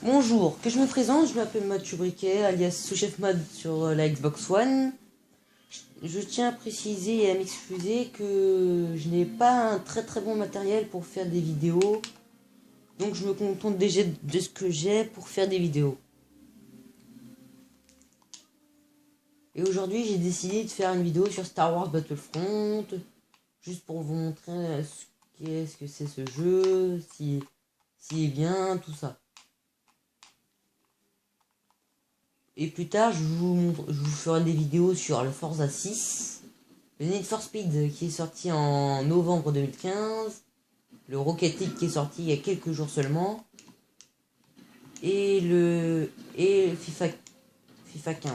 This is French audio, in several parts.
Bonjour, que je me présente, je m'appelle Mathieu Briquet, alias sous-chef mode sur la Xbox One. Je tiens à préciser et à m'excuser que je n'ai pas un très bon matériel pour faire des vidéos. Donc je me contente déjà de ce que j'ai pour faire des vidéos. Et aujourd'hui j'ai décidé de faire une vidéo sur Star Wars Battlefront. Juste pour vous montrer ce que c'est ce jeu, s'il est bien, tout ça. Et plus tard, je vous ferai des vidéos sur le Forza 6, le Need for Speed qui est sorti en novembre 2015, le Rocket League qui est sorti il y a quelques jours seulement, et FIFA 15.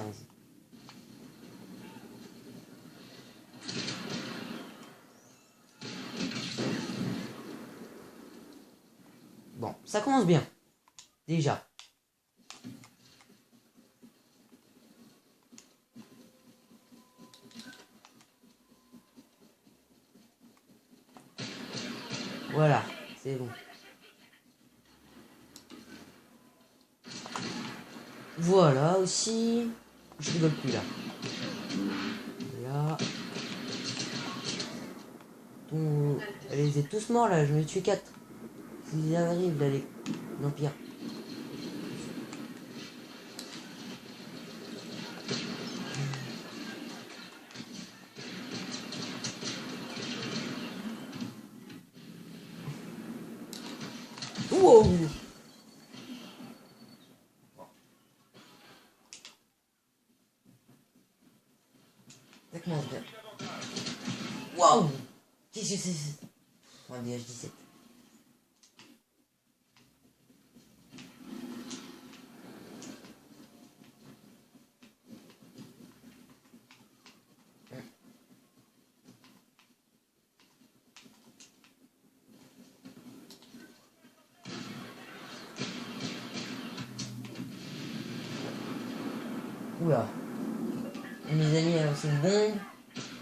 Bon, ça commence bien, déjà. Voilà, c'est bon. Voilà aussi. Je rigole plus là. Là. Allez, ils étaient tous morts là, je me tué 4. S'ils arrivent là, l'Empire. Wow! Ça commence bien. Waouh! Qu'est-ce que c'est? On dit H17. Oula. Et mes amis a lancé une bombe.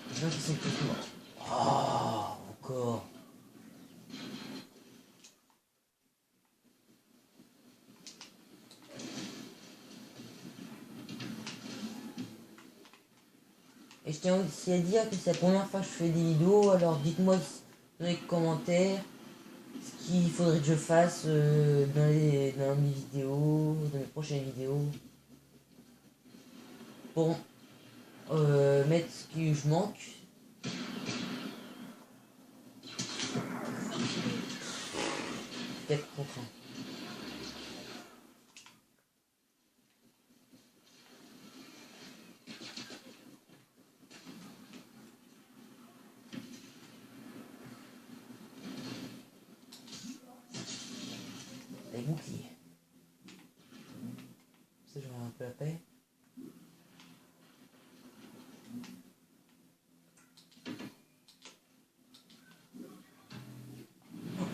Les gens qui sont tous morts. Oh, encore. Et je tiens aussi à dire que c'est la première fois que je fais des vidéos, alors dites-moi dans les commentaires ce qu'il faudrait que je fasse dans mes vidéos, dans mes prochaines vidéos. Pour mettre ce que je manque. Peut-être contraint. Les boucliers. Ça j'aurai un peu la paix.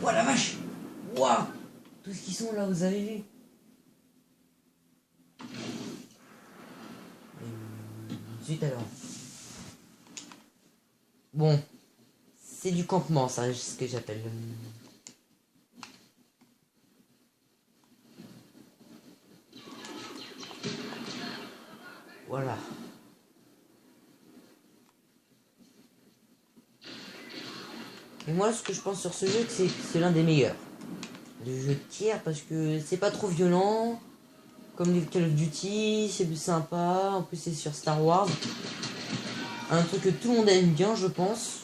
Oh la vache! Waouh! Tout ce qui sont là, vous avez vu? Ensuite alors. Bon. C'est du campement, ça, c'est ce que j'appelle. Voilà. Et moi, ce que je pense sur ce jeu, c'est que c'est l'un des meilleurs. De jeux de tir, parce que c'est pas trop violent. Comme les Call of Duty, c'est plus sympa. En plus, c'est sur Star Wars. Un truc que tout le monde aime bien, je pense.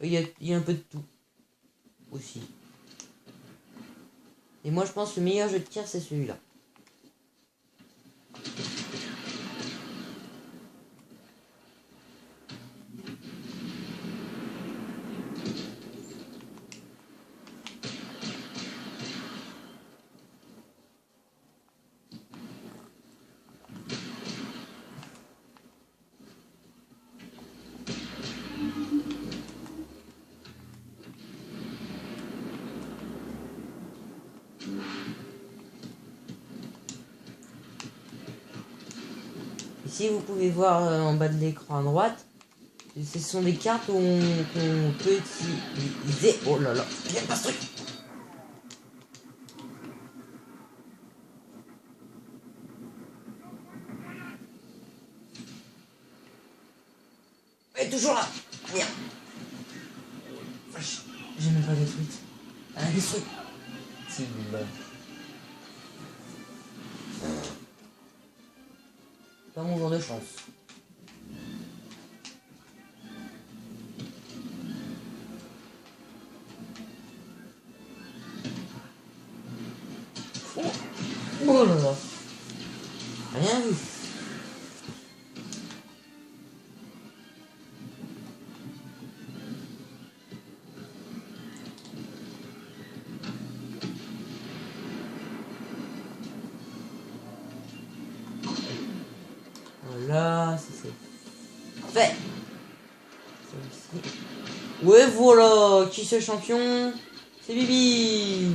Il y a un peu de tout. Aussi. Et moi, je pense que le meilleur jeu de tir, c'est celui-là. Ici, vous pouvez voir en bas de l'écran à droite, ce sont des cartes qu'on peut utiliser. Oh là là, j'aime pas ce truc. toujours là. Merde. Vache. J'ai même pas détruite. Elle a détruit. Si, bah. Pas mon jour de chance. Oh là là. Rien vu. Voilà, c'est fait. Ouais, voilà. Qui c'est le champion? C'est Bibi.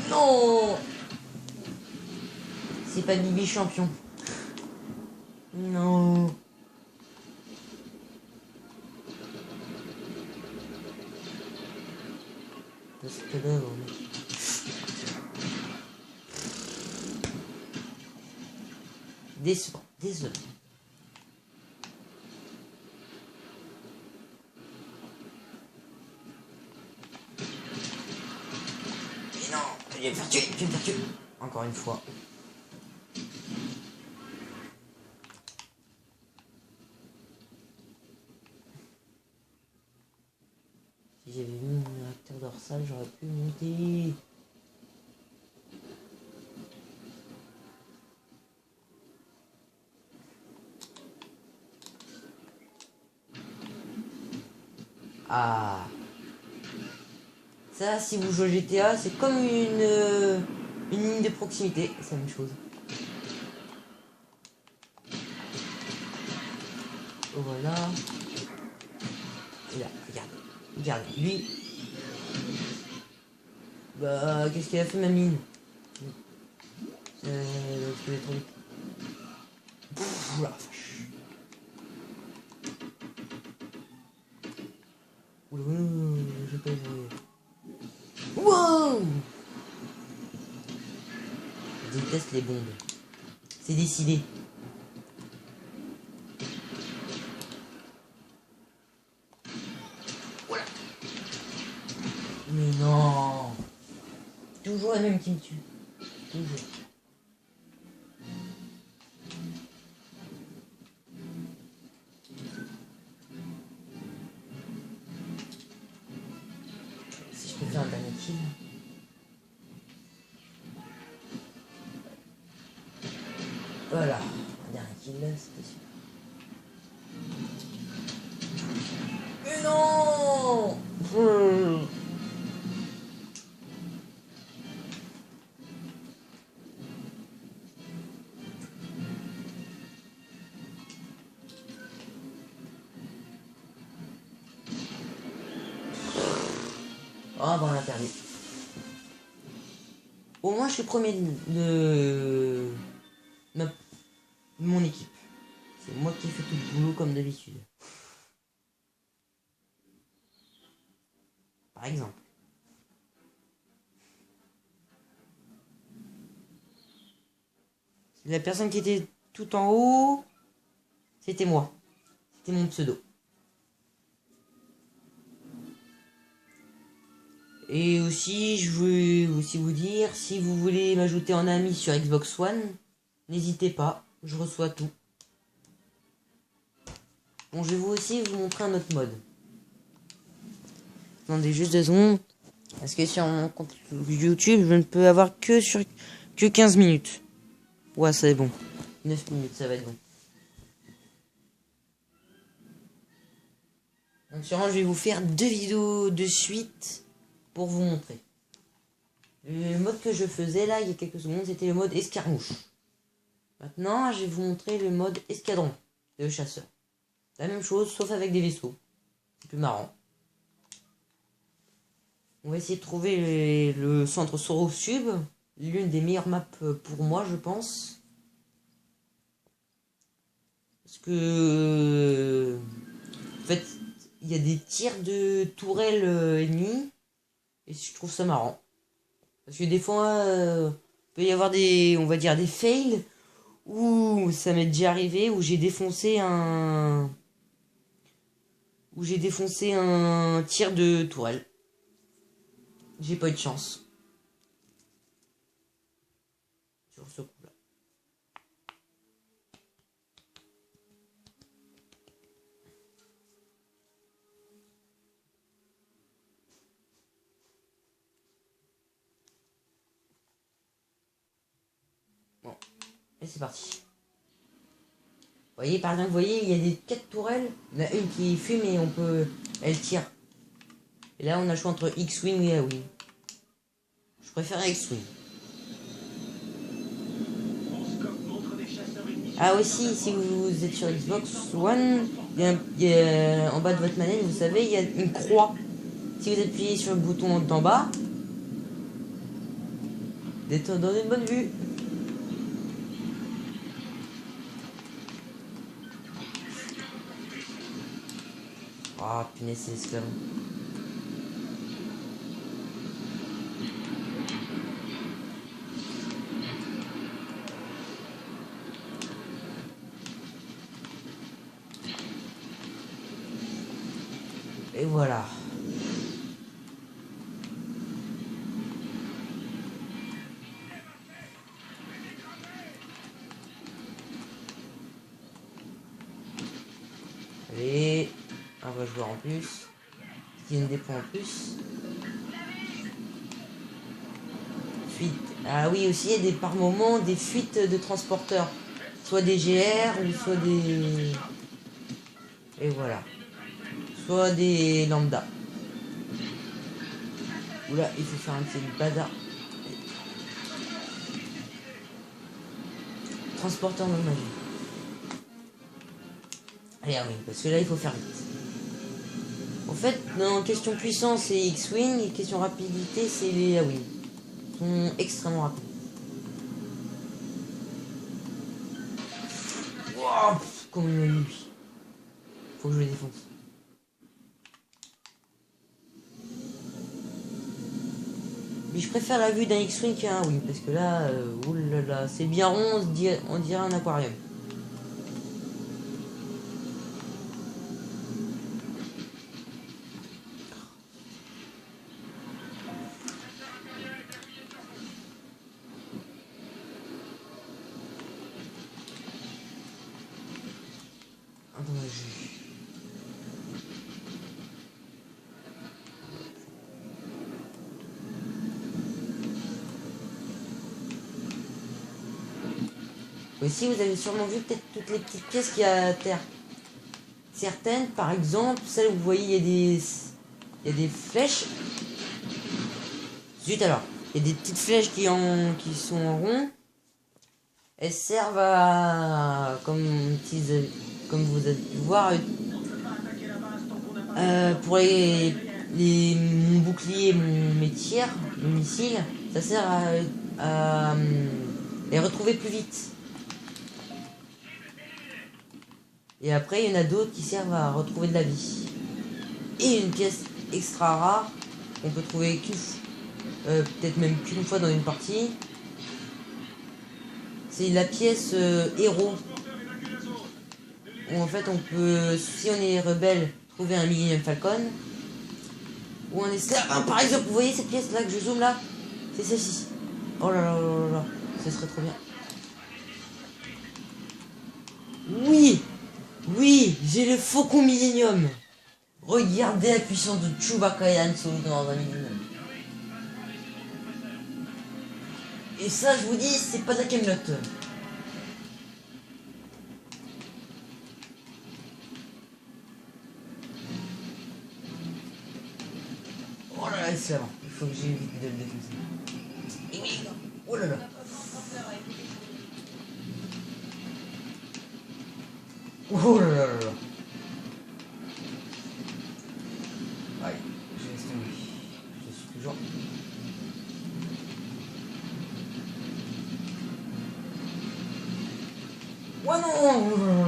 Non. C'est pas Bibi champion. Non. Parce que là, on est... Décevant, décevant. Mais non, tu vas me faire tuer, tu vas me faire tuer. Encore une fois. Si j'avais mis mon acteur dorsal, j'aurais pu monter. Ah. Ça, si vous jouez GTA, c'est comme une ligne de proximité. C'est la même chose. Voilà. Et là, regarde. Regarde, lui. Bah, qu'est-ce qu'il a fait, ma mine? Je vais trop vite. Oula, vache. Oula, j'ai pas joué. Wow! Je déteste les bombes. C'est décidé. Voilà. Mais non. Toujours la même qui me tue. Toujours. Si je peux faire un dernier kill. Voilà. Un dernier kill, c'était sûr. Mais non! Ah, bon, on a perdu. Au moins, je suis premier de mon équipe. C'est moi qui fais tout le boulot comme d'habitude. Par exemple. La personne qui était tout en haut, c'était moi. C'était mon pseudo. Et aussi, je veux aussi vous dire, si vous voulez m'ajouter en ami sur Xbox One, n'hésitez pas, je reçois tout. Bon, je vais vous aussi vous montrer un autre mode. Attendez juste 2 secondes. Parce que sur mon compte YouTube, je ne peux avoir que 15 minutes. Ouais, c'est bon. 9 minutes, ça va être bon. Donc sûrement, je vais vous faire 2 vidéos de suite pour vous montrer. Le mode que je faisais là, il y a quelques secondes, c'était le mode escarmouche. Maintenant, je vais vous montrer le mode escadron de chasseur. La même chose, sauf avec des vaisseaux. C'est plus marrant. On va essayer de trouver le centre Sorosub, l'une des meilleures maps pour moi, je pense. Parce que... En fait, il y a des tirs de tourelles ennemies. Et je trouve ça marrant. Parce que des fois, peut y avoir des, on va dire, des fails Ouh, ça m'est déjà arrivé où j'ai défoncé un... Où j'ai défoncé un tir de tourelle. J'ai pas eu de chance. Sur ce coup-là. Bon, et c'est parti. Vous voyez, par exemple, vous voyez, il y a des 4 tourelles. Il y en a une qui fume et on peut... Elle tire. Et là, on a le choix entre X-Wing et A-Wing. Je préfère X-Wing. Ah aussi, si vous êtes sur Xbox One, en bas de votre manette, vous savez, il y a une croix. Si vous appuyez sur le bouton d'en bas, d'être dans une bonne vue. Ah, punaise, c'est l'esclave. Et voilà. Allez, un vrai joueur en plus. Qui a des points en plus. Fuite. Ah oui, aussi, il y a par moments des fuites de transporteurs. Soit des GR ou soit des... Et voilà. Soit des lambda. Oula, il faut faire un petit bazar. Transporteur non magique. Allez, ah oui, parce que là, il faut faire vite. En fait, dans question puissance, c'est X-Wing, et question rapidité, c'est les A-Wing. Ils sont extrêmement rapides. Wow, comme lui. Faut que je le défonce. Mais je préfère la vue d'un X-Wing qu'un A-Wing, parce que là, oulala, c'est bien rond, on dirait un aquarium. Aussi, vous avez sûrement vu peut-être toutes les petites pièces qu'il y a à terre. Certaines, par exemple, celles où vous voyez, il y a des flèches. Zut alors, il y a des petites flèches qui sont en rond. Elles servent à, comme vous avez pu voir, pour mon bouclier, mes tirs, mes missiles, ça sert à les retrouver plus vite. Et après, il y en a d'autres qui servent à retrouver de la vie. Et une pièce extra rare qu'on peut trouver peut-être même qu'une fois dans une partie. C'est la pièce héros. Où en fait on peut, si on est rebelle, trouver un Millennium Falcon. Ou un Esclave. Ah, par exemple, vous voyez cette pièce là que je zoome là? C'est celle-ci. Oh là là là là là. Ce serait trop bien. Oui! Oui! J'ai le Faucon Millennium! Regardez la puissance de Chewbacca et Han Solo dans un Millennium. Et ça, je vous dis, c'est pas de la camelote. Oh là là, c'est avant. Il faut que j'évite de le défoncer. Oh là là. Oh là là là là. Allez, je laisse tomber. Je suis toujours... Oh non!